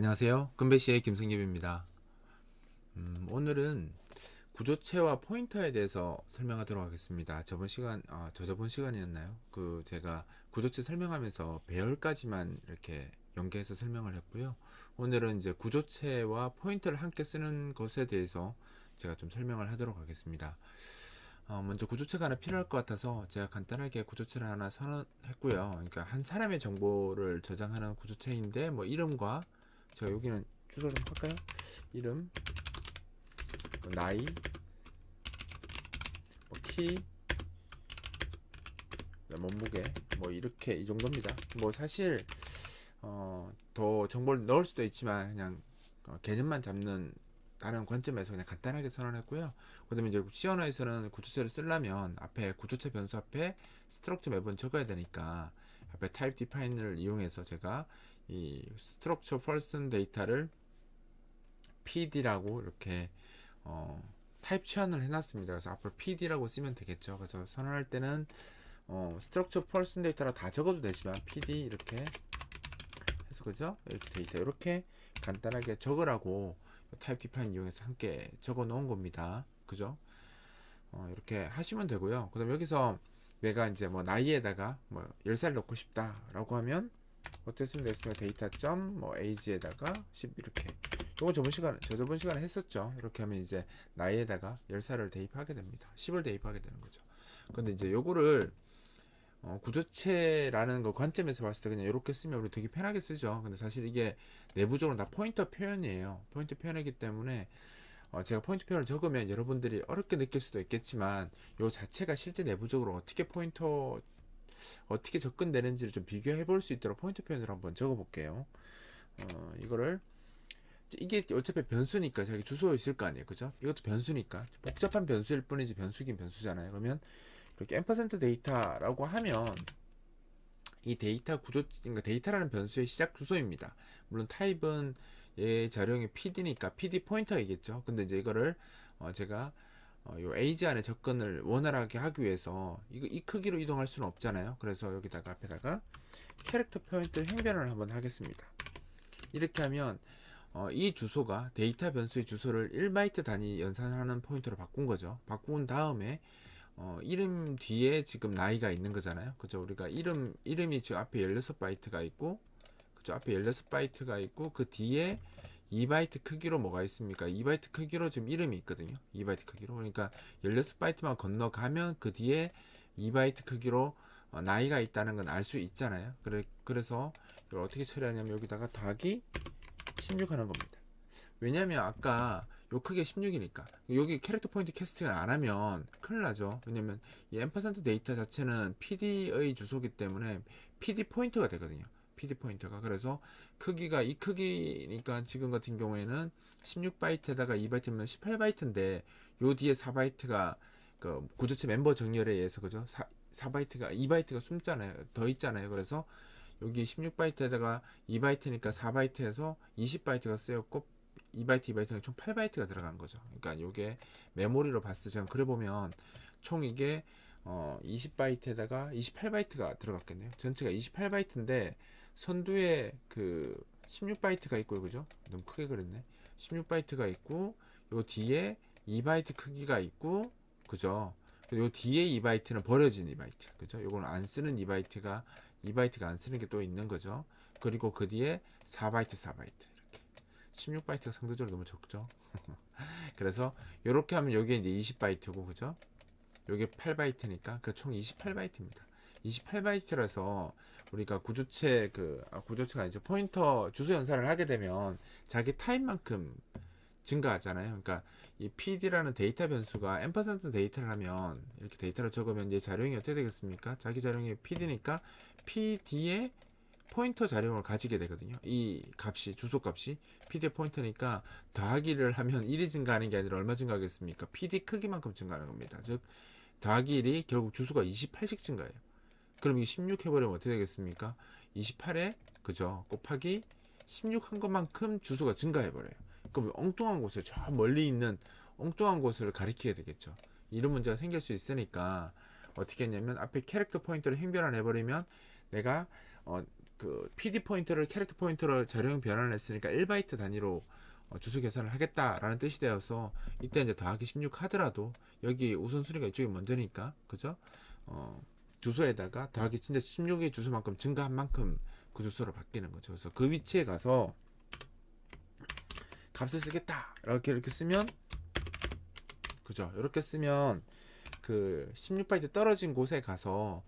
안녕하세요. 금배씨의 김승엽입니다. 오늘은 구조체와 포인터에 대해서 설명하도록 하겠습니다. 저저번 시간이었나요? 제가 구조체 설명하면서 배열까지만 이렇게 연계해서 설명을 했고요. 오늘은 이제 구조체와 포인터를 함께 쓰는 것에 대해서 제가 좀 설명을 하도록 하겠습니다. 먼저 구조체가 하나 필요할 것 같아서 제가 간단하게 구조체를 하나 선언했고요. 그러니까 한 사람의 정보를 저장하는 구조체인데, 뭐 이름과 제가 여기는 주소 좀 할까요? 이름, 뭐 나이, 뭐 키, 몸무게, 뭐 이렇게 이 정도입니다. 뭐 사실 더 정보를 넣을 수도 있지만 그냥 개념만 잡는 다른 관점에서 그냥 간단하게 선언했고요. 그 다음에 이제 C 언어에서는 구조체를 쓰려면 앞에 구조체 변수 앞에 스트럭처 매번 적어야 되니까 앞에 type define을 이용해서 제가 이 structure person data를 PD라고 이렇게 타입 치환을 해놨습니다. 그래서 앞으로 PD라고 쓰면 되겠죠. 그래서 선언할 때는 structure person data로 다 적어도 되지만 PD 이렇게 해서 그죠? 이렇게 데이터 이렇게 간단하게 적으라고 타입 디파인 이용해서 함께 적어 놓은 겁니다. 그죠? 이렇게 하시면 되고요. 그 다음 여기서 내가 이제 뭐 나이에다가 뭐 10살 넣고 싶다라고 하면 어떻게 쓰면 되겠습니까? 데이터 뭐 age에다가 10 이렇게. 요거 저번 시간에 했었죠. 이렇게 하면 이제 나이에다가 10살을 대입하게 됩니다. 10을 대입하게 되는 거죠. 근데 이제 요거를 구조체라는 거 관점에서 봤을 때 그냥 이렇게 쓰면 우리 되게 편하게 쓰죠. 근데 사실 이게 내부적으로 다 포인터 표현이에요. 포인터 표현이기 때문에 제가 포인트 표현을 적으면 여러분들이 어렵게 느낄 수도 있겠지만 요 자체가 실제 내부적으로 어떻게 접근되는지를 좀 비교해 볼 수 있도록 포인트 표현을 한번 적어 볼게요. 이거를 이게 어차피 변수니까 자기 주소 있을 거 아니에요. 그죠? 이것도 변수니까 복잡한 변수일 뿐이지 변수긴 변수잖아요. 그러면 이렇게 앰퍼센트 데이터라고 하면 이 그러니까 데이터라는 변수의 시작 주소입니다. 물론 타입은 얘 자료형이 PD니까 PD 포인터이겠죠. 근데 이제 이거를 제가 요 에이지 안에 접근을 원활하게 하기 위해서 이 크기로 이동할 수는 없잖아요. 그래서 여기다가 앞에다가 캐릭터 포인트 행변을 한번 하겠습니다. 이렇게 하면 이 주소가 데이터 변수의 주소를 1바이트 단위 연산하는 포인터로 바꾼 거죠. 바꾼 다음에 이름 뒤에 지금 나이가 있는 거잖아요. 그죠? 우리가 이름이 지금 앞에 16바이트가 있고, 그죠? 앞에 16바이트가 있고, 그 뒤에 2바이트 크기로 뭐가 있습니까? 2바이트 크기로 지금 이름이 있거든요. 2바이트 크기로. 그러니까 16바이트만 건너가면 그 뒤에 2바이트 크기로 나이가 있다는 건 알 수 있잖아요. 그래서 이걸 어떻게 처리하냐면 여기다가 더하기 16 하는 겁니다. 왜냐면 아까 요 크게 16이니까 여기 캐릭터 포인트 캐스팅을 안 하면 큰일 나죠. 왜냐면 이 앰퍼센트 데이터 자체는 PD의 주소기 때문에 PD 포인터가 되거든요. PD 포인터가. 그래서 크기가 이 크기니까 지금 같은 경우에는 16바이트에다가 2바이트면 18바이트인데 요 뒤에 4바이트가 그 구조체 멤버 정렬에 의해서 그죠? 4바이트가 2바이트가 숨잖아요. 더 있잖아요. 그래서 여기 16바이트에다가 2바이트니까 4바이트에서 20바이트가 쓰였고 2바이트, 2바이트가 총 8바이트가 들어간 거죠. 그러니까 이게 메모리로 봤을 때 제가 그려보면 총 이게 20바이트에다가 28바이트가 들어갔겠네요. 전체가 28바이트인데 선두에 그 16바이트가 있고요. 그죠? 너무 크게 그렸네. 16바이트가 있고 요 뒤에 2바이트 크기가 있고 그죠? 요 뒤에 2바이트는 버려진 2바이트. 그죠? 요거는 안 쓰는 2바이트가 안 쓰는 게 또 있는 거죠. 그리고 그 뒤에 4바이트, 4바이트. 16바이트가 상대적으로 너무 적죠. 그래서 이렇게 하면 여기에 이제 20바이트고 그죠? 여기 8바이트니까 그 총 28바이트입니다. 28바이트라서 우리가 구조체가 이제 포인터 주소 연산을 하게 되면 자기 타입만큼 증가하잖아요. 그러니까 이 PD라는 데이터 변수가 앰퍼센트 데이터를 하면 이렇게 데이터를 적으면 이제 자료형이 어떻게 되겠습니까? 자기 자료형이 PD니까 PD에 포인터 자료를 가지게 되거든요. 이 값이 주소 값이 PD 포인터니까 더하기를 하면 1이 증가하는 게 아니라 얼마 증가하겠습니까? PD 크기만큼 증가하는 겁니다. 즉 더하기 1이 결국 주소가 28씩 증가해요. 그럼 이 16 해버리면 어떻게 되겠습니까? 28에 그죠? 곱하기 16 한 것만큼 주소가 증가해버려요. 그럼 엉뚱한 곳에 저 멀리 있는 엉뚱한 곳을 가리키게 되겠죠. 이런 문제가 생길 수 있으니까 어떻게 했냐면 앞에 캐릭터 포인트를 행변을 해버리면 내가 그 PD 포인터를 캐릭터 포인터로 자료형 변환을 했으니까 1바이트 단위로 주소 계산을 하겠다라는 뜻이 되어서 이때 이제 더하기 16 하더라도 여기 우선순위가 이쪽이 먼저니까 그죠? 주소에다가 더하기 진짜 16의 주소만큼 증가한 만큼 그 주소로 바뀌는 거죠. 그래서 그 위치에 가서 값을 쓰겠다 이렇게 쓰면 그죠? 이렇게 쓰면 그 16바이트 떨어진 곳에 가서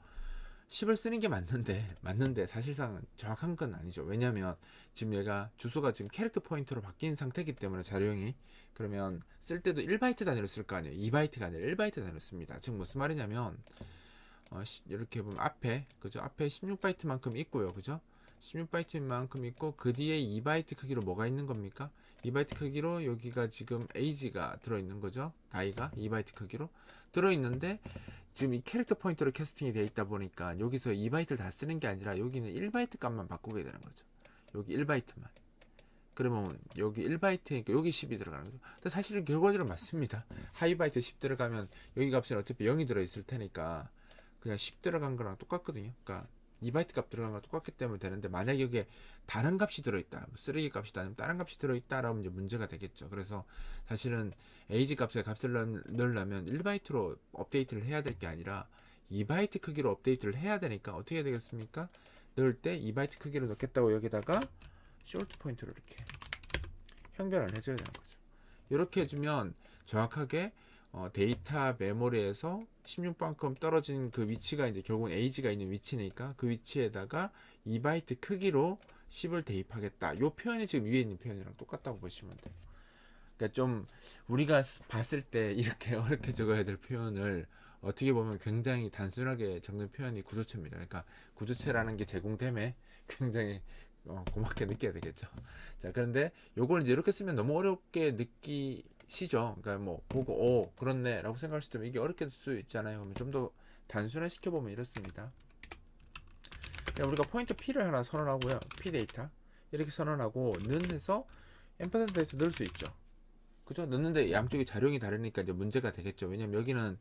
10을 쓰는 게 맞는데 사실상 정확한 건 아니죠. 왜냐면 지금 얘가 주소가 지금 캐릭터 포인터로 바뀐 상태이기 때문에 자료형이 그러면 쓸 때도 1바이트 단위로 쓸 거 아니에요. 2바이트가 아니라 1바이트 단위로 씁니다. 즉 무슨 말이냐면 이렇게 보면 앞에 그죠? 앞에 16바이트만큼 있고요. 그죠? 16바이트만큼 있고 그 뒤에 2바이트 크기로 뭐가 있는 겁니까? 2바이트 크기로 여기가 지금 에이지가 들어있는 거죠. 다이가 2바이트 크기로 들어있는데 지금 이 캐릭터 포인터로 캐스팅이 되어 있다 보니까 여기서 2바이트를 다 쓰는 게 아니라 여기는 1바이트 값만 바꾸게 되는 거죠. 여기 1바이트만. 그러면 여기 1바이트니까 여기 10이 들어가는 거죠. 근데 사실은 결과적으로 맞습니다. 하이바이트 10 들어가면 여기 값은 어차피 0이 들어있을 테니까 그냥 10 들어간 거랑 똑같거든요. 그러니까 2바이트 값 들어간 거랑 똑같기 때문에 되는데 만약에 여기에 다른 값이 들어있다. 뭐 쓰레기 값이다. 아니면 다른 값이 들어있다라면 이제 문제가 되겠죠. 그래서 사실은 에이지 값에 값을 넣으려면 1바이트로 업데이트를 해야 될 게 아니라 2바이트 크기로 업데이트를 해야 되니까 어떻게 해야 되겠습니까? 넣을 때 2바이트 크기로 넣겠다고 여기다가 숄트 포인트로 이렇게 형변을 해줘야 되는 거죠. 이렇게 해주면 정확하게 데이터 메모리에서 16만큼 떨어진 그 위치가 이제 결국은 에이지가 있는 위치니까 그 위치에다가 2바이트 크기로 10을 대입하겠다. 요 표현이 지금 위에 있는 표현이랑 똑같다고 보시면 돼요. 그러니까 좀 우리가 봤을 때 이렇게 어렵게 적어야 될 표현을 어떻게 보면 굉장히 단순하게 적는 표현이 구조체입니다. 그러니까 구조체라는 게 제공됨에 굉장히 고맙게 느껴야 되겠죠. 자, 그런데 요걸 이제 이렇게 쓰면 너무 어렵게 느끼시죠? 그러니까 뭐 보고 그렇네 라고 생각할 수도 있고 이게 어렵게 쓸 수 있잖아요. 그러면 좀 더 단순화 시켜보면 이렇습니다. 그러니까 우리가 포인트 P를 하나 선언하고요. P 데이터 이렇게 선언하고 는 해서 앰퍼센트 데이터 넣을 수 있죠. 그죠? 넣는데 양쪽이 자료형이 다르니까 이제 문제가 되겠죠. 왜냐면 여기는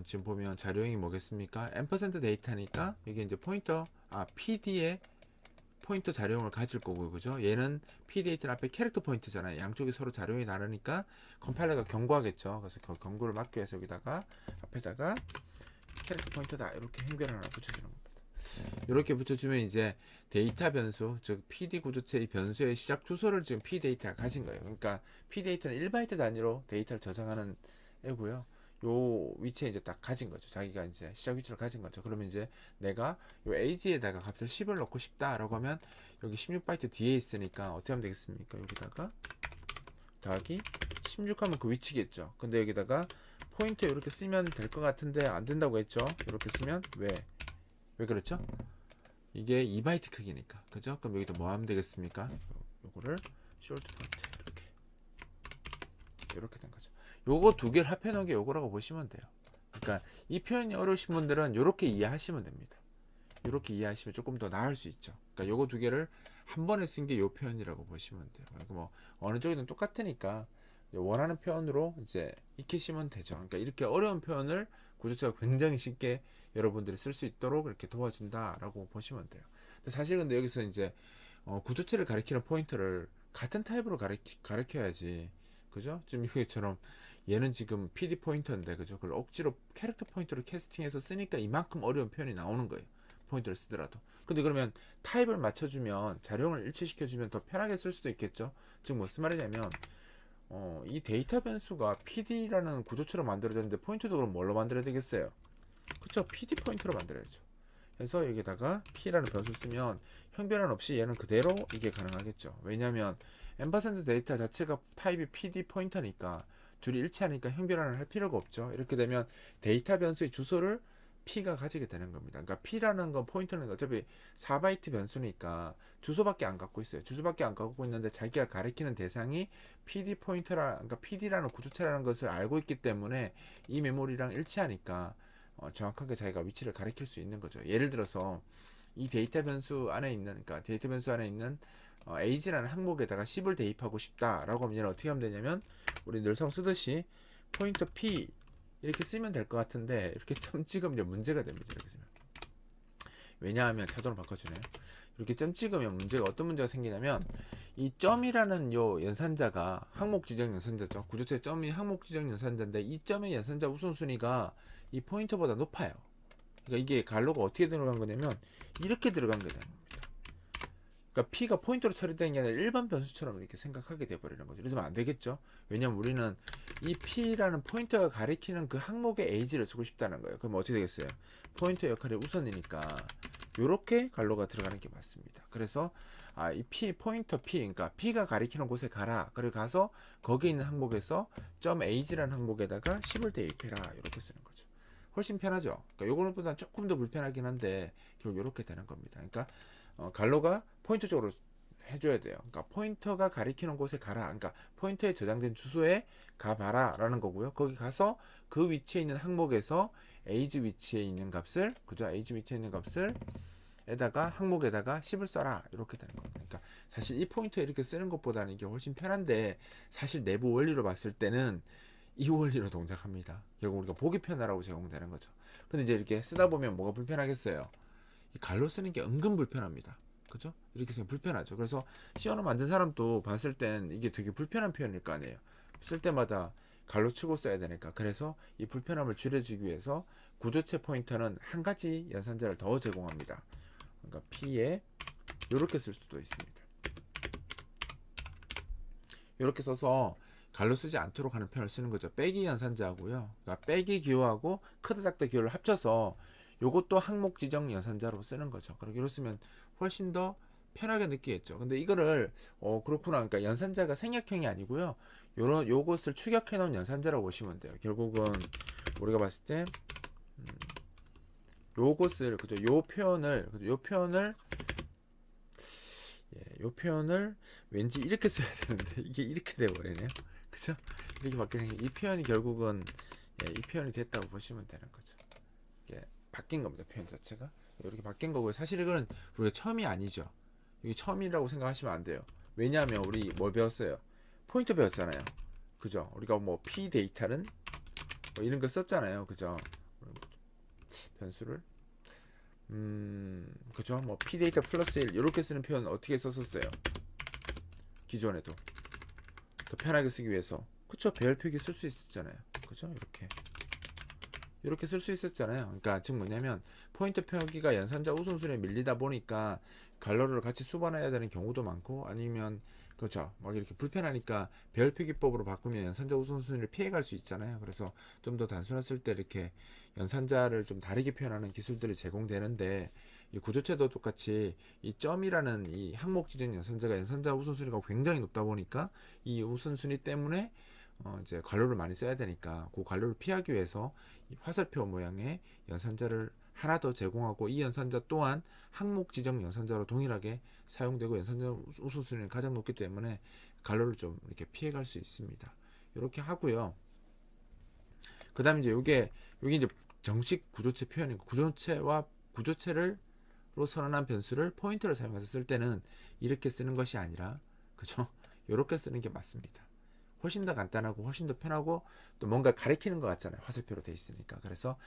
지금 보면 자료형이 뭐겠습니까? 앰퍼센트 데이터니까 이게 이제 PD의 포인터 자료형을 가질 거고 그죠? 얘는 PDAT는 앞에 캐릭터 포인트잖아요. 양쪽이 서로 자료형이 다르니까 컴파일러가 경고하겠죠. 그래서 그 경고를 막기 위해서 여기다가 앞에다가 캐릭터 포인터다 이렇게 행변 하나 붙여주는 겁니다. 이렇게 붙여주면 이제 데이터 변수, 즉 PD 구조체의 변수의 시작 주소를 지금 PDAT가 가진 거예요. 그러니까 PDAT는 1바이트 단위로 데이터를 저장하는 애고요. 요 위치에 이제 딱 가진 거죠. 자기가 이제 시작 위치를 가진 거죠. 그러면 이제 내가 요 age에다가 값을 10을 넣고 싶다라고 하면 여기 16바이트 뒤에 있으니까 어떻게 하면 되겠습니까? 여기다가 더하기 16 하면 그 위치겠죠. 근데 여기다가 포인트 이렇게 쓰면 될 것 같은데 안 된다고 했죠. 이렇게 쓰면 왜 그렇죠? 이게 2바이트 크기니까. 그죠? 그럼 여기다 뭐 하면 되겠습니까? 요거를 숄트 포인트 이렇게 된 거죠. 요거 두 개를 합해 놓은 게 요거라고 보시면 돼요. 그러니까 이 표현이 어려우신 분들은 요렇게 이해하시면 됩니다. 요렇게 이해하시면 조금 더 나을 수 있죠. 그러니까 요거 두 개를 한 번에 쓴 게 요 표현이라고 보시면 돼요. 그러니까 뭐 어느 쪽이든 똑같으니까 원하는 표현으로 이제 익히시면 되죠. 그러니까 이렇게 어려운 표현을 구조체가 굉장히 쉽게 여러분들이 쓸 수 있도록 이렇게 도와준다라고 보시면 돼요. 근데 사실 근데 여기서 이제 구조체를 가리키는 포인터를 같은 타입으로 가르쳐야지. 그죠? 지금 이것처럼 얘는 지금 PD 포인터인데 그죠? 그걸 억지로 캐릭터 포인터를 캐스팅해서 쓰니까 이만큼 어려운 표현이 나오는 거예요. 포인터를 쓰더라도. 근데 그러면 타입을 맞춰주면 자료형을 일치시켜주면 더 편하게 쓸 수도 있겠죠. 즉 무슨 말이냐면 이 데이터 변수가 PD라는 구조처로 만들어졌는데 포인터도 그럼 뭘로 만들어야 되겠어요? 그쵸? PD 포인터로 만들어야죠. 그래서 여기다가 P라는 변수 쓰면 형변환 없이 얘는 그대로 이게 가능하겠죠. 왜냐하면 앰퍼센트 데이터 자체가 타입이 PD 포인터니까 둘이 일치하니까 형변환을 할 필요가 없죠. 이렇게 되면 데이터 변수의 주소를 P가 가지게 되는 겁니다. 그러니까 P라는 건 포인터는 어차피 4바이트 변수니까 주소밖에 안 갖고 있어요. 주소밖에 안 갖고 있는데 자기가 가리키는 대상이 PD 포인터라, 그러니까 PD라는 구조체라는 것을 알고 있기 때문에 이 메모리랑 일치하니까 정확하게 자기가 위치를 가리킬 수 있는 거죠. 예를 들어서 이 데이터 변수 안에 있는, 그러니까 데이터 변수 안에 있는 age라는 항목에다가 10을 대입하고 싶다라고 하면 얘는 어떻게 하면 되냐면 우리 늘상 쓰듯이 포인터 p 이렇게 쓰면 될 것 같은데 이렇게 점 찍으면 이제 문제가 됩니다. 이렇게 쓰면. 왜냐하면 자동으로 바꿔주네요. 이렇게 점 찍으면 문제가 어떤 문제가 생기냐면 이 점이라는 요 연산자가 항목 지정 연산자죠. 구조체 점이 항목 지정 연산자인데 이 점의 연산자 우선순위가 이 포인터보다 높아요. 그러니까 이게 갈로가 어떻게 들어간 거냐면 이렇게 들어간 거다. 그러니까 P가 포인터로 처리되는 게 아니라 일반 변수처럼 이렇게 생각하게 돼버리는 거죠. 이러면 안 되겠죠. 왜냐면 우리는 이 P라는 포인터가 가리키는 그 항목의 A지를 쓰고 싶다는 거예요. 그럼 어떻게 되겠어요? 포인터 역할이 우선이니까 요렇게 갈로가 들어가는 게 맞습니다. 그래서 이 P 포인터 P, 그러니까 P가 가리키는 곳에 가라. 그리고 가서 거기 있는 항목에서 점 A지라는 항목에다가 10을 대입해라. 이렇게 쓰는 거죠. 훨씬 편하죠. 그러니까 요거보다는 조금 더 불편하긴 한데 결국 이렇게 되는 겁니다. 그러니까 갈로가 포인터 쪽으로 해줘야 돼요. 그러니까 포인터가 가리키는 곳에 가라. 그러니까 포인터에 저장된 주소에 가봐라 라는 거고요. 거기 가서 그 위치에 있는 항목에서 age 위치에 있는 값을, 그죠? age 위치에 있는 값을 에다가 항목에다가 10을 써라. 이렇게 되는 거예요. 그러니까 사실 이 포인터 이렇게 쓰는 것보다는 이게 훨씬 편한데 사실 내부 원리로 봤을 때는 이 원리로 동작합니다. 결국 우리가 보기 편하라고 제공되는 거죠. 근데 이제 이렇게 쓰다 보면 뭐가 불편하겠어요? 이 갈로 쓰는 게 은근 불편합니다. 그죠? 이렇게 쓰면 불편하죠. 그래서 시언어 만든 사람도 봤을 땐 이게 되게 불편한 표현일 거 아니에요. 쓸 때마다 갈로 치고 써야 되니까. 그래서 이 불편함을 줄여주기 위해서 구조체 포인터는 한 가지 연산자를 더 제공합니다. 그러니까 P에 이렇게 쓸 수도 있습니다. 이렇게 써서 갈로 쓰지 않도록 하는 표현을 쓰는 거죠. 빼기 연산자하고요. 그러니까 빼기 기호하고 크다 작다 기호를 합쳐서 요것도 항목 지정 연산자로 쓰는 거죠. 그렇게 쓰면 훨씬 더 편하게 느끼겠죠. 근데 이거를 그렇구나. 그러니까 연산자가 생략형이 아니고요. 요것을 추격해 놓은 연산자라고 보시면 돼요. 결국은 우리가 봤을 때 요것을 그죠? 요 표현을 그죠? 요 표현을 왠지 이렇게 써야 되는데 이게 이렇게 돼 버리네요. 그죠? 이렇게 바뀌는 이 표현이 결국은 이 표현이 됐다고 보시면 되는 거죠. 이게 바뀐 겁니다. 표현 자체가 이렇게 바뀐 거고요. 사실 이거는 우리가 처음이 아니죠. 이게 처음이라고 생각하시면 안 돼요. 왜냐하면 우리 뭘 배웠어요? 포인터 배웠잖아요. 그죠? 우리가 뭐 P 데이터는 뭐 이런 거 썼잖아요. 그죠? 변수를 그죠? 뭐 P 데이터 플러스 1 이렇게 쓰는 표현 어떻게 썼었어요? 기존에도 더 편하게 쓰기 위해서 그쵸? 배열 표기 쓸 수 있었잖아요. 그죠? 이렇게 쓸 수 있었잖아요. 그러니까 즉 뭐냐면 포인터 표기가 연산자 우선순위에 밀리다 보니까 갈로를 같이 수반해야 되는 경우도 많고 아니면 그렇죠. 막 이렇게 불편하니까 배열 표기법으로 바꾸면 연산자 우선순위를 피해갈 수 있잖아요. 그래서 좀 더 단순했을 때 이렇게 연산자를 좀 다르게 표현하는 기술들이 제공되는데 이 구조체도 똑같이 이 점이라는 이 항목 지정 연산자가 연산자 우선순위가 굉장히 높다 보니까 이 우선순위 때문에 이제 관로를 많이 써야 되니까 그 관로를 피하기 위해서 이 화살표 모양의 연산자를 하나 더 제공하고 이 연산자 또한 항목 지정 연산자로 동일하게 사용되고 연산자 우선순위는 가장 높기 때문에 관로를 좀 이렇게 피해갈 수 있습니다. 이렇게 하고요. 그 다음에 이제 요게 이제 정식 구조체 표현이고 구조체를 로 선언한 변수를 포인터를 사용해서 쓸 때는 이렇게 쓰는 것이 아니라 그죠? 이렇게 쓰는 게 맞습니다. 훨씬 더 간단하고 훨씬 더 편하고 또 뭔가 가리키는 것 같잖아요. 화살표로 돼 있으니까. 그래서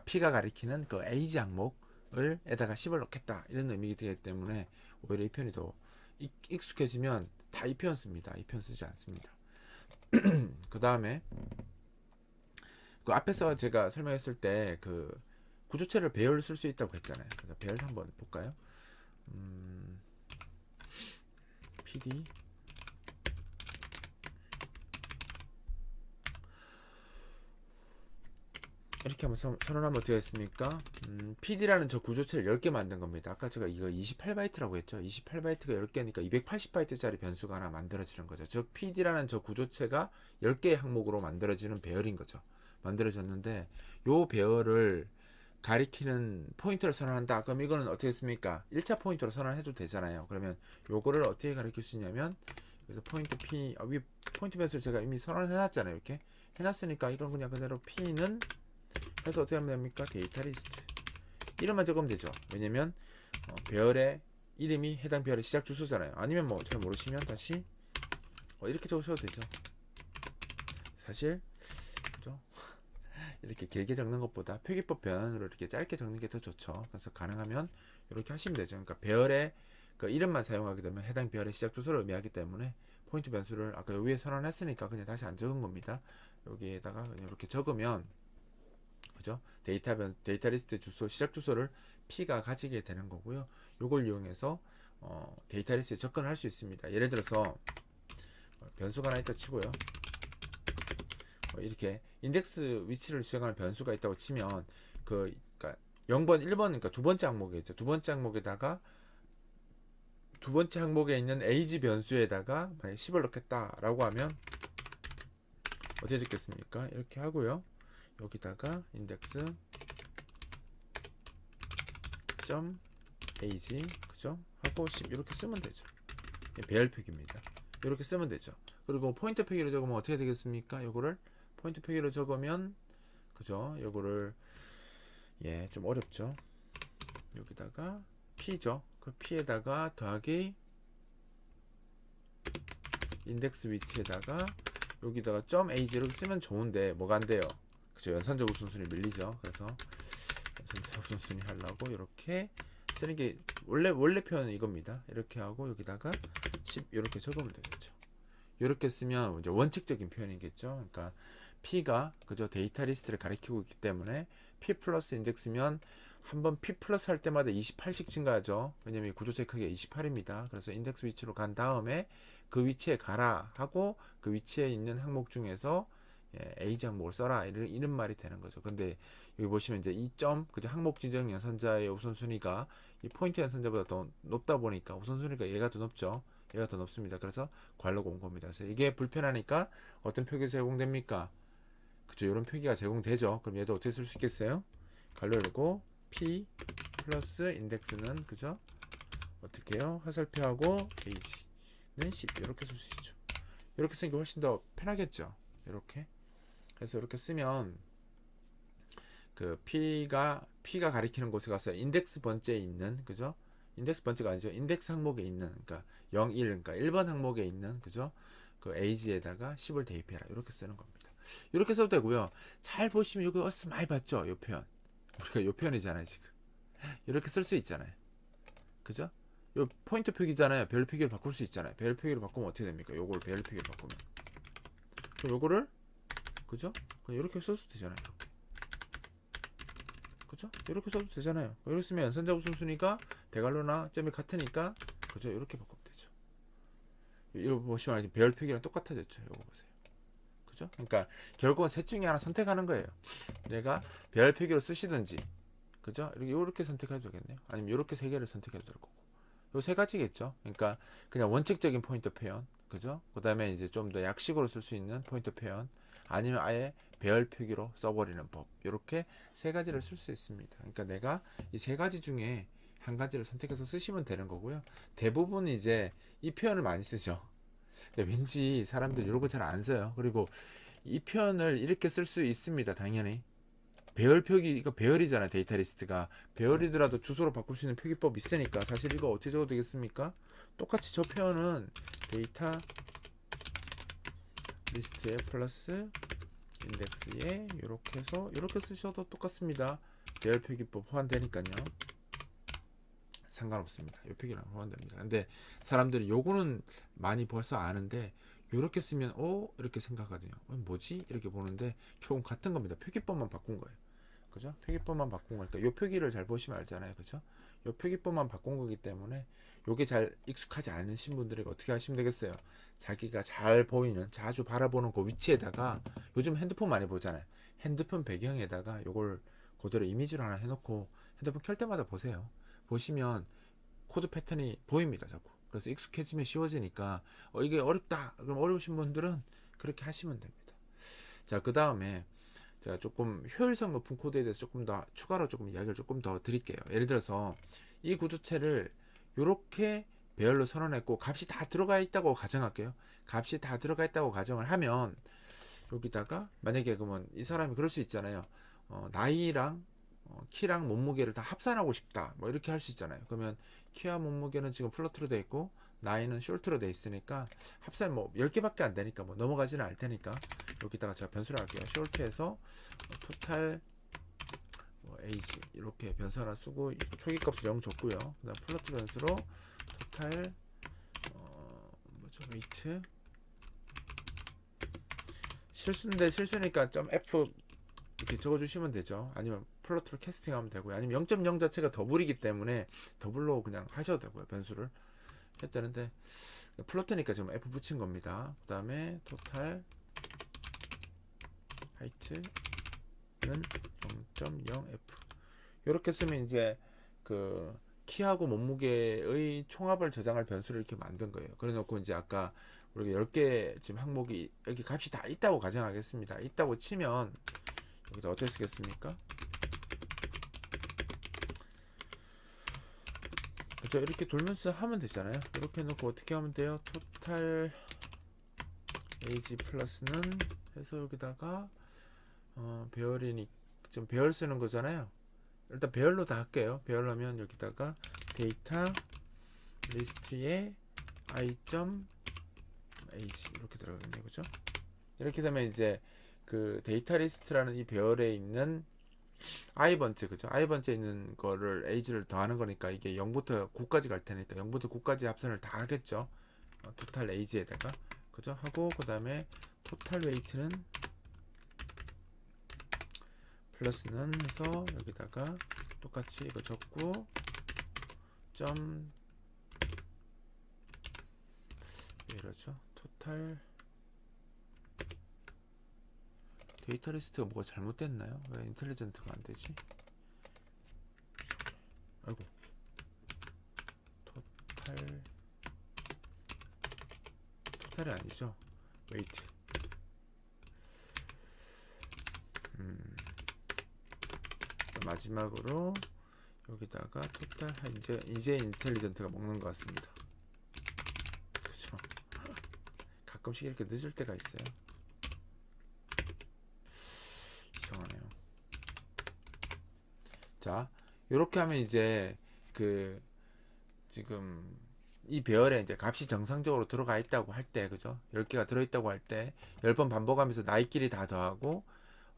P가 가리키는 그 A지 항목을 에다가 10을 넣겠다 이런 의미가 되기 때문에 오히려 이 표현이 더 익숙해지면 다 이 표현 씁니다. 이 표현 쓰지 않습니다. 그 다음에 그 앞에서 제가 설명했을 때 그 구조체를 배열을 쓸 수 있다고 했잖아요. 그래서 배열 한번 볼까요? PD 이렇게 한번 선언하면 어떻게 했습니까? PD라는 저 구조체를 10개 만든 겁니다. 아까 제가 이거 28바이트라고 했죠. 28바이트가 10개니까 280바이트짜리 변수가 하나 만들어지는 거죠. 즉 PD라는 저 구조체가 10개의 항목으로 만들어지는 배열인 거죠. 만들어졌는데 요 배열을 가리키는 포인터를 선언한다. 그럼 이거는 어떻게 했습니까? 1차 포인터로 선언해도 되잖아요. 그러면 요거를 어떻게 가리킬 수 있냐면 그래서 포인트 P 위 포인트 변수를 제가 이미 선언해 놨잖아요. 이렇게 해놨으니까 이건 그냥 그대로 P는 해서 어떻게 하면 됩니까? 데이터 리스트 이름만 적으면 되죠. 왜냐면 배열의 이름이 해당 배열의 시작 주소잖아요. 아니면 뭐 잘 모르시면 다시 이렇게 적으셔도 되죠. 사실 그죠? 이렇게 길게 적는 것보다 표기법 변환으로 이렇게 짧게 적는 게 더 좋죠. 그래서 가능하면 이렇게 하시면 되죠. 그러니까 배열의 그 이름만 사용하게 되면 해당 별의 시작 주소를 의미하기 때문에 포인트 변수를 아까 여기 위에 선언했으니까 그냥 다시 안 적은 겁니다. 여기에다가 그냥 이렇게 적으면 그죠? 데이터 리스트 주소 시작 주소를 P가 가지게 되는 거고요. 요걸 이용해서 데이터 리스트에 접근을 할 수 있습니다. 예를 들어서 변수가 하나 있다 치고요. 이렇게 인덱스 위치를 지정하는 변수가 있다고 치면 그러니까 0번, 1번 그러니까 두 번째 항목에 있죠. 두 번째 항목에다가 두 번째 항목에 있는 age 변수에다가 10을 넣겠다라고 하면 어떻게 적겠습니까? 이렇게 하고요. 여기다가 인덱스 점 age 그죠? 하고 10 이렇게 쓰면 되죠. 배열 표기입니다. 이렇게 쓰면 되죠. 그리고 포인터 표기로 적으면 어떻게 되겠습니까? 요거를 포인터 표기로 적으면 그죠? 요거를 좀 어렵죠. 여기다가 P죠. 그 P에다가 더하기 인덱스 위치에다가 여기다가 점 age 이렇게 쓰면 좋은데 뭐가 안 돼요. 그죠? 연산적 우선순위 밀리죠. 그래서 연산적 우선순위 하려고 이렇게 쓰는 게 원래 표현은 이겁니다. 이렇게 하고 여기다가 10 이렇게 적으면 되겠죠. 이렇게 쓰면 이제 원칙적인 표현이겠죠. 그러니까 P가 그죠? 데이터 리스트를 가리키고 있기 때문에 P 플러스 인덱스면 한번 P 플러스 할 때마다 28씩 증가하죠. 왜냐면 구조체 크기가 28입니다. 그래서 인덱스 위치로 간 다음에 그 위치에 가라 하고 그 위치에 있는 항목 중에서 age 항목을 써라 이런 말이 되는 거죠. 근데 여기 보시면 이제 이 점 그죠? 항목 지정 연산자의 우선순위가 이 포인트 연산자보다 더 높다 보니까 우선순위가 얘가 더 높죠. 얘가 더 높습니다. 그래서 괄호가 온 겁니다. 그래서 이게 불편하니까 어떤 표기가 제공됩니까? 그죠? 이런 표기가 제공되죠. 그럼 얘도 어떻게 쓸 수 있겠어요? 괄호 열고 P 플러스 인덱스는 그죠? 어떻게 해요? 화살표하고 age는 10 이렇게 쓸 수 있죠. 이렇게 쓰는 게 훨씬 더 편하겠죠. 이렇게 그래서 이렇게 쓰면 그 P가 가리키는 곳에 가서 인덱스 번째에 있는 그죠? 인덱스 번째가 아니죠. 인덱스 항목에 있는 그러니까 0, 1 그러니까 1번 항목에 있는 그죠? 그 age에다가 10을 대입해라. 이렇게 쓰는 겁니다. 이렇게 써도 되고요. 잘 보시면 이거 어디서 많이 봤죠? 요 표현. 우리가 요 표현이잖아요, 지금. 이렇게 쓸 수 있잖아요. 그죠? 요 포인트 표기잖아요. 별 표기를 바꿀 수 있잖아요. 별 표기를 바꾸면 어떻게 됩니까? 요걸 별 표기를 바꾸면. 그럼 요거를 그죠? 그냥 이렇게 써도 되잖아요. 이렇게. 그죠? 이렇게 써도 되잖아요. 이렇게 쓰면 연산자 우선순위가 대괄호나 점이 같으니까 그죠? 이렇게 바꾸면 되죠. 이거 보시면 배열 표기랑 똑같아졌죠. 이거 보세요. 그죠? 그러니까 결국은 셋 중에 하나 선택하는 거예요. 내가 배열 표기로 쓰시든지 그죠? 이렇게 선택해도 되겠네요. 아니면 이렇게 세 개를 선택해도 될 거고. 요 세 가지겠죠. 그러니까 그냥 원칙적인 포인터 표현, 그죠? 그다음에 이제 좀 더 약식으로 쓸 수 있는 포인터 표현, 아니면 아예 배열 표기로 써버리는 법. 이렇게 세 가지를 쓸 수 있습니다. 그러니까 내가 이 세 가지 중에 한 가지를 선택해서 쓰시면 되는 거고요. 대부분 이제 이 표현을 많이 쓰죠. 근데 왠지 사람들 이런 거 잘 안 써요. 그리고 이 표현을 이렇게 쓸 수 있습니다. 당연히. 배열 표기, 이거 배열이잖아. 데이터 리스트가 배열이더라도 주소로 바꿀 수 있는 표기법 있으니까 사실 이거 어떻게 적어도 되겠습니까? 똑같이 저 표현은 데이터 리스트에 플러스 인덱스에 이렇게 해서 이렇게 쓰셔도 똑같습니다. 배열 표기법 호환되니까요. 상관없습니다. 이 표기랑 호환됩니다. 근데 사람들이 요거는 많이 벌써 아는데 이렇게 쓰면 이렇게 생각하거든요. 뭐지? 이렇게 보는데 결국 같은 겁니다. 표기법만 바꾼 거예요. 그죠? 표기법만 바꾼 거니까 이 표기를 잘 보시면 알잖아요. 그죠? 이 표기법만 바꾼 거기 때문에 요게 잘 익숙하지 않으신 분들이 어떻게 하시면 되겠어요? 자기가 잘 보이는 자주 바라보는 그 위치에다가 요즘 핸드폰 많이 보잖아요. 핸드폰 배경에다가 요걸 그대로 이미지로 하나 해놓고 핸드폰 켤 때마다 보세요. 보시면 코드 패턴이 보입니다. 자꾸. 그래서 익숙해지면 쉬워지니까 이게 어렵다. 그럼 어려우신 분들은 그렇게 하시면 됩니다. 자, 그 다음에 제가 조금 효율성 높은 코드에 대해서 조금 더 추가로 조금 이야기를 조금 더 드릴게요. 예를 들어서 이 구조체를 이렇게 배열로 선언했고 값이 다 들어가 있다고 가정할게요. 값이 다 들어가 있다고 가정을 하면 여기다가 만약에 그러면 이 사람이 그럴 수 있잖아요. 나이랑 키랑 몸무게를 다 합산하고 싶다. 뭐 이렇게 할 수 있잖아요. 그러면 키와 몸무게는 지금 플로트로 돼 있고 나이는 숄트로 돼 있으니까 합산 뭐 10개밖에 안 되니까 뭐 넘어가지는 않을 테니까 여기다가 제가 변수를 할게요. 숄트에서 토탈 에이지 이렇게 변수 하나 쓰고 초기값을 0 줬고요. 그다음 플로트 변수로 토탈 뭐죠 웨이트 실수인데 실수니까 점 F 이렇게 적어주시면 되죠. 아니면 플로트로 캐스팅하면 되고요. 아니면 0.0 자체가 더블이기 때문에 더블로 그냥 하셔도 되고요. 변수를 했다는데 플로트니까 지금 F 붙인 겁니다. 그 다음에 토탈 하이트는 0.0F 이렇게 쓰면 이제 그 키하고 몸무게의 총합을 저장할 변수를 이렇게 만든 거예요. 그래 놓고 이제 아까 우리가 10개 지금 항목이 여기 값이 다 있다고 가정하겠습니다. 있다고 치면 여기다 어떻게 쓰겠습니까? 그죠? 이렇게 돌면서 하면 되잖아요. 이렇게 해놓고 어떻게 하면 돼요? 토탈 age 플러스는 해서 여기다가 배열이니 좀 배열 쓰는 거잖아요. 일단 배열로 다 할게요. 배열로 하면 여기다가 데이터 리스트에 i.age 이렇게 들어가겠네요. 그죠? 이렇게 되면 이제 그 데이터 리스트라는 이 배열에 있는 i번째 그죠? i번째 있는 거를 age를 더하는 거니까 이게 0부터 9까지 갈 테니까 0부터 9까지 합선을 다 하겠죠. 토탈 age에다가 그죠? 하고 그 다음에 토탈 웨이트는 플러스는 해서 여기다가 똑같이 이거 적고 점 이러죠. 토탈 데이터 리스트가 뭐가 잘못됐나요? 왜 인텔리전트가 안 되지? 아이고. 토탈이 아니죠. 웨이트. 마지막으로 여기다가 토탈 이제 인텔리전트가 먹는 것 같습니다. 그렇죠? 가끔씩 이렇게 늦을 때가 있어요. 이상하네요. 자, 이렇게 하면 이제 그 지금 이 배열에 이제 값이 정상적으로 들어가 있다고 할 때, 그죠? 10개가 들어있다고 할 때 10번 반복하면서 나이끼리 다 더하고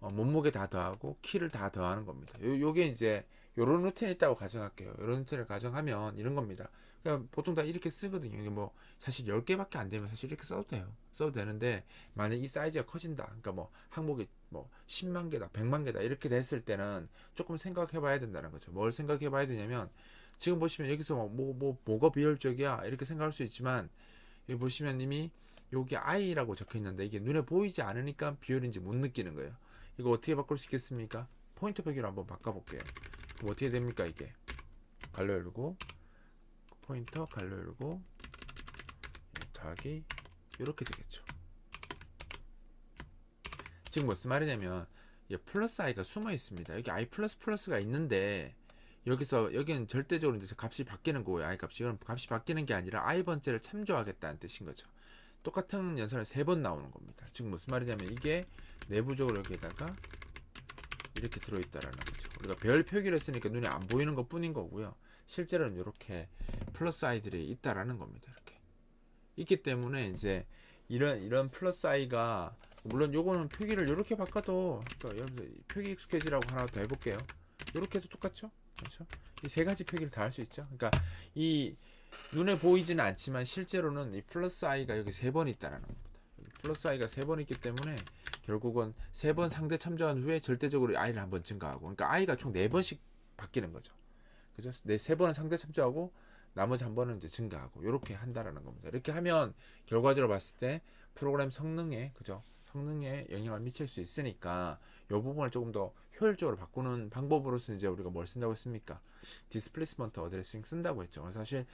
몸무게 다 더하고 키를 다 더하는 겁니다. 요게 이제 요런 루틴이 있다고 가정할게요. 요런 루틴을 가정하면 이런 겁니다. 그냥 보통 다 이렇게 쓰거든요. 이게 뭐 사실 10개밖에 안 되면 사실 이렇게 써도 돼요. 써도 되는데 만약 이 사이즈가 커진다. 그러니까 뭐 항목이 뭐 10만 개다, 100만 개다 이렇게 됐을 때는 조금 생각해 봐야 된다는 거죠. 뭘 생각해 봐야 되냐면 지금 보시면 여기서 뭐가 비효율적이야 이렇게 생각할 수 있지만 여기 보시면 이미 여기 i라고 적혀 있는데 이게 눈에 보이지 않으니까 비율인지 못 느끼는 거예요. 이거 어떻게 바꿀 수 있겠습니까? 포인터 표기로 한번 바꿔볼게요. 그럼 어떻게 됩니까? 이게 갈로 열고 포인터 갈로 열고 더하기 이렇게 되겠죠. 지금 무슨 말이냐면 플러스 i가 숨어 있습니다. 여기 i 플러스 플러스가 있는데 여기는 절대적으로 이제 값이 바뀌는 거예요. i 값이. 이건 값이 바뀌는 게 아니라 i 번째를 참조하겠다는 뜻인 거죠. 똑같은 연산을 3번 나오는 겁니다. 지금 무슨 말이냐면 이게 내부적으로 여기에다가 이렇게 들어있다라는 거죠. 우리가 별 표기를 했으니까 눈에 안 보이는 것 뿐인 거고요. 실제로는 이렇게 플러스 i들이 있다라는 겁니다. 이렇게 있기 때문에 이제 이런 플러스 i가 물론 요거는 표기를 이렇게 바꿔도 그러니까 여러분들 표기 익숙해지라고 하나 더 해볼게요. 이렇게 해도 똑같죠? 그렇죠? 이 세 가지 표기를 다 할 수 있죠. 그러니까 이 눈에 보이지는 않지만 실제로는 이 플러스 i가 여기 3번 있다라는 겁니다. 플러스 i가 3번 있기 때문에 결국은 3번 상대 참조한 후에 절대적으로 i를 한번 증가하고 그러니까 i가 총 4번씩 바뀌는 거죠. 그죠? 3번은 상대 참조하고 나머지 한 번은 이제 증가하고 이렇게 한다라는 겁니다. 이렇게 하면 결과적으로 봤을 때 프로그램 성능에 그죠? 성능에 영향을 미칠 수 있으니까 이 부분을 조금 더 효율적으로 바꾸는 방법으로서 이제 우리가 뭘 쓴다고 했습니까? 디스플레이스먼트 어드레싱 쓴다고 했죠. 사실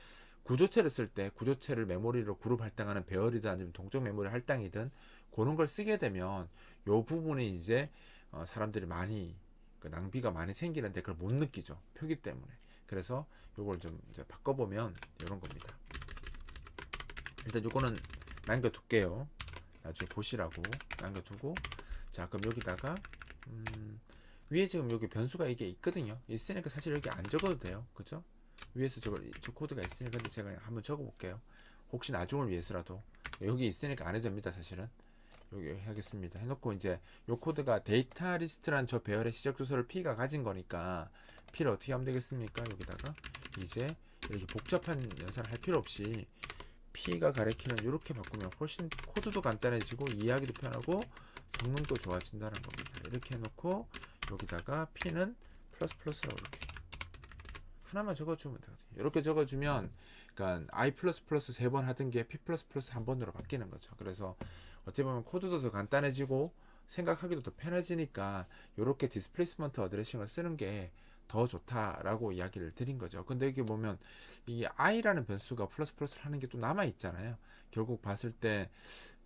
구조체를 쓸 때 구조체를 메모리로 그룹 할당하는 배열이든 아니면 동적 메모리 할당이든 그런 걸 쓰게 되면 이 부분이 이제 사람들이 많이 낭비가 많이 생기는데 그걸 못 느끼죠. 표기 때문에. 그래서 요걸 좀 이제 바꿔보면 이런 겁니다. 일단 요거는 남겨둘게요. 나중에 보시라고 남겨두고 자 그럼 여기다가 위에 지금 여기 변수가 이게 있거든요. 있으니까 사실 여기 안 적어도 돼요. 그죠? 위에서 저 코드가 있으니까 근데 제가 한번 적어볼게요. 혹시 나중을 위해서라도 여기 있으니까 안 해도 됩니다. 사실은 여기 하겠습니다. 해놓고 이제 요 코드가 데이터 리스트란 저 배열의 시적 주소를 P가 가진 거니까 P를 어떻게 하면 되겠습니까? 여기다가 이제 이렇게 복잡한 연산을 할 필요 없이 P가 가리키는 이렇게 바꾸면 훨씬 코드도 간단해지고 이해하기도 편하고 성능도 좋아진다는 겁니다. 이렇게 해놓고 여기다가 P는 플러스 플러스라고 이렇게 하나만 적어주면 되거든요. 이렇게 적어주면 그러니까 I 플러스 플러스 3번 하던 게 P 플러스 플러스 1번으로 바뀌는 거죠. 그래서 어떻게 보면 코드도 더 간단해지고 생각하기도 더 편해지니까 이렇게 디스플레이스먼트 어드레싱을 쓰는 게 더 좋다라고 이야기를 드린 거죠. 근데 이게 보면 이 i라는 변수가 플러스 플러스를 하는 게 또 남아 있잖아요. 결국 봤을 때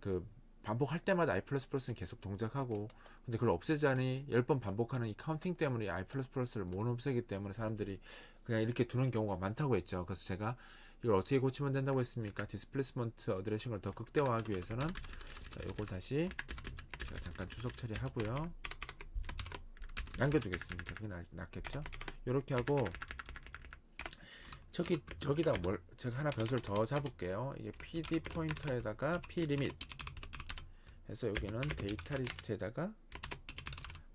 그 반복할 때마다 i 플러스 플러스는 계속 동작하고 근데 그걸 없애자니 10번 반복하는 이 카운팅 때문에 i 플러스 플러스를 못 없애기 때문에 사람들이 그냥 이렇게 두는 경우가 많다고 했죠. 그래서 제가 이걸 어떻게 고치면 된다고 했습니까? 디스플레이스먼트 어드레싱을 더 극대화하기 위해서는 이걸 다시 제가 잠깐 주석 처리하고요. 남겨두겠습니다. 그게 낫겠죠? 이렇게 하고 저기다 제가 하나 변수를 더 잡을게요. 이게 PD 포인터에다가 P 리밋 해서 여기는 데이터 리스트에다가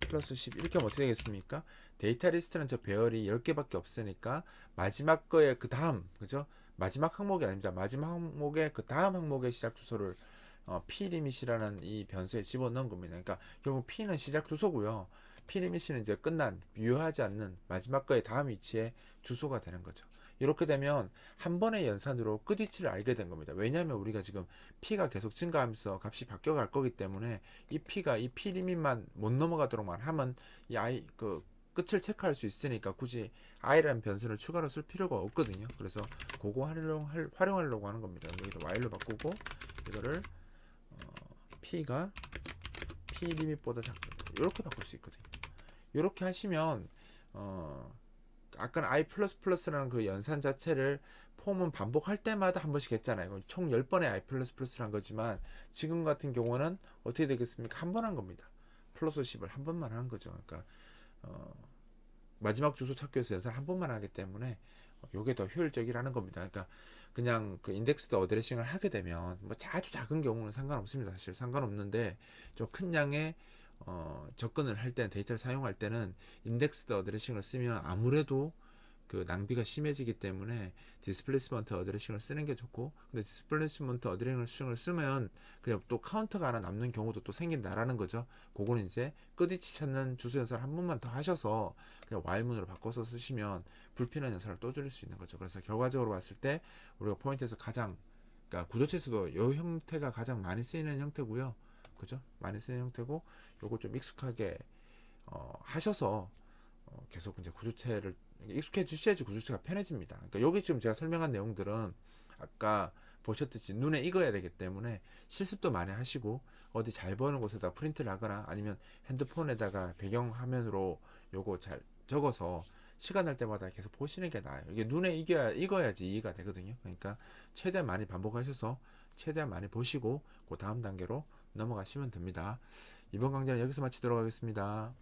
플러스 10 이렇게 하면 어떻게 되겠습니까? 데이터 리스트는 저 배열이 10개밖에 없으니까 마지막 거에 그 다음 그죠? 마지막 항목이 아닙니다. 마지막 항목의 그 다음 항목의 시작 주소를 P 리밋이라는 이 변수에 집어넣은 겁니다. 그러니까 결국 P는 시작 주소고요. P 리밋은 이제 끝난 유효하지 않는 마지막 거의 다음 위치에 주소가 되는 거죠. 이렇게 되면 한 번의 연산으로 끝 위치를 알게 된 겁니다. 왜냐하면 우리가 지금 P가 계속 증가하면서 값이 바뀌어갈 거기 때문에 이 P가 이 P 리밋만 못 넘어가도록만 하면 이 I 그 끝을 체크할 수 있으니까 굳이 i라는 변수를 추가로 쓸 필요가 없거든요. 그래서 그거 활용하려고 하는 겁니다. 여기도 y로 바꾸고 이거를 p가 p 리밋보다 작다 이렇게 바꿀 수 있거든요. 이렇게 하시면 아까 i 플러스 플러스라는 그 연산 자체를 폼은 반복할 때마다 한 번씩 했잖아요. 총 10번의 i 플러스 플러스를 한 거지만 지금 같은 경우는 어떻게 되겠습니까? 한 번 한 겁니다. 플러스 10을 한 번만 한 거죠. 그러니까 마지막 주소 찾기 위해서 연산을 한 번만 하기 때문에 요게 더 효율적이라는 겁니다. 그러니까 그냥 그 인덱스드 어드레싱을 하게 되면 뭐 아주 작은 경우는 상관없습니다. 사실 상관없는데 좀 큰 양의 접근을 할 때는 데이터를 사용할 때는 인덱스드 어드레싱을 쓰면 아무래도 그 낭비가 심해지기 때문에 디스플레이스먼트 어드레싱을 쓰는 게 좋고 근데 디스플레이스먼트 어드레싱을 쓰면 그냥 또 카운터가 하나 남는 경우도 또 생긴다라는 거죠. 그거는 이제 끝위치 찾는 주소 연산을 한 번만 더 하셔서 그냥 while문으로 바꿔서 쓰시면 불필요한 연산을 또 줄일 수 있는 거죠. 그래서 결과적으로 봤을 때 우리가 포인트에서 가장 그러니까 구조체에서도 이 형태가 가장 많이 쓰이는 형태고요. 그죠? 많이 쓰이는 형태고 요거 좀 익숙하게 하셔서 계속 이제 구조체를 익숙해지셔야지 구조체가 편해집니다. 그러니까 여기 지금 제가 설명한 내용들은 아까 보셨듯이 눈에 익어야 되기 때문에 실습도 많이 하시고 어디 잘 보이는 곳에다 프린트를 하거나 아니면 핸드폰에다가 배경화면으로 요거 잘 적어서 시간 날 때마다 계속 보시는 게 나아요. 이게 눈에 익어야지 이해가 되거든요. 그러니까 최대한 많이 반복하셔서 최대한 많이 보시고 그 다음 단계로 넘어가시면 됩니다. 이번 강좌는 여기서 마치도록 하겠습니다.